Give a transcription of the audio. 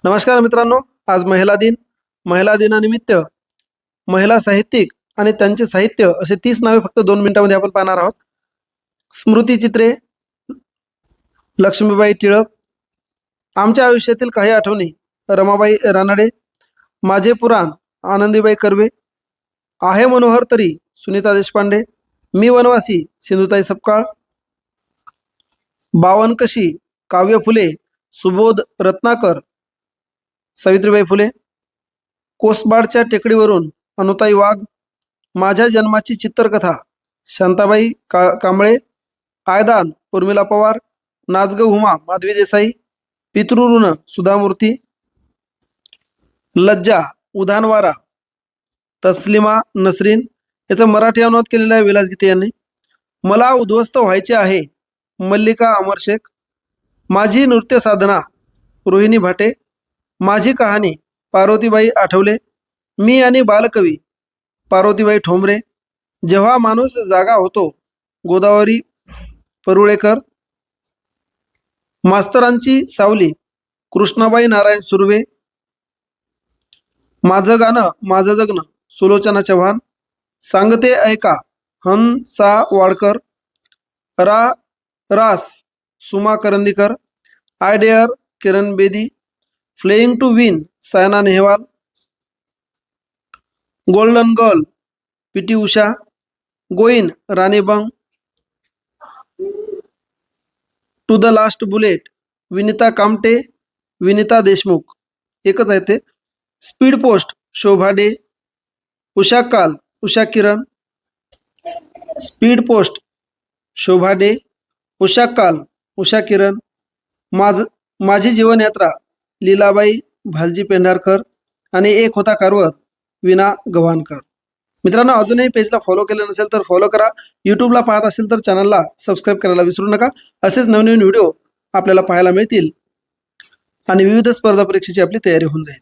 नमस्कार मित्रांनो, आज महिला दिन. महिला दिनानिमित्त महिला साहित्यिक आणि त्यांचे साहित्य असे 30 नावे फक्त 2 मिनिटांमध्ये आपण पाहणार आहोत. स्मृतिचित्रे, लक्ष्मीबाई टिळक, आमच्या आयुष्यातील काही आठवणी, रमाबाई रानडे, माझे पुराण, आनंदीबाई कर्वे, आहे मनोहर तरी, सुनीता देशपांडे, मी वनवासी, सिंधुताई सपकाळ, बावनकशी, काव्य फुले, सुबोध रत्नाकर, सावित्रीबाई फुले, कोसबाडच्या टेकडीवरून, अनुताई वाघ, माझ्या जन्माची चित्रकथा, शांताबाई कांबळे, आयदान, उर्मिला पवार, नाचग हुमा, माधवी देसाई, पितृऋण, सुधामूर्ती, लज्जा, उधानवारा, तस्लिमा नसरीन. याचा मराठी अनुवाद केलेला आहे विलास गीते यांनी. मला उद्ध्वस्त व्हायचे आहे, मल्लिका अमर शेख, माझी नृत्य साधना, रोहिणी भाटे, माझी कहाणी, पार्वतीबाई आठवले, मी आणि बालकवी, पार्वतीबाई ठोंबरे, जेव्हा माणूस जागा होतो, गोदावरी परुळेकर, मास्तरांची सावली, कृष्णाबाई नारायण सुर्वे, माझं गाणं माझं जगणं, सुलोचना चव्हाण, सांगते ऐका, हंसा वाडकर, रास, Suma Karandikar, I dare, Kiran Bedi, playing to win, Saina Nehwal, golden girl, PT Usha, गोइन, Rani Bang, to the last bullet, Vinita Kamte, Vinita Deshmukh, एकच आहे ते. Speed post, Shobha De, Ushakal, Usha Kiran, speed post, Shobha De, Ushakal, Usha किरण, माझी जीवनयात्रा, लीलाबाई भालजी पेंढारकर आणि एक होता कारवर, विना गव्हाणकर. मित्रांनो, अजूनही पेजला फॉलो केलं नसेल तर फॉलो करा. यूट्यूबला पाहत असेल तर चॅनलला सबस्क्राईब करायला विसरू नका. असेच नवनवीन व्हिडिओ आपल्याला पाहायला मिळतील आणि विविध स्पर्धा परीक्षेची आपली तयारी होऊन जाईल.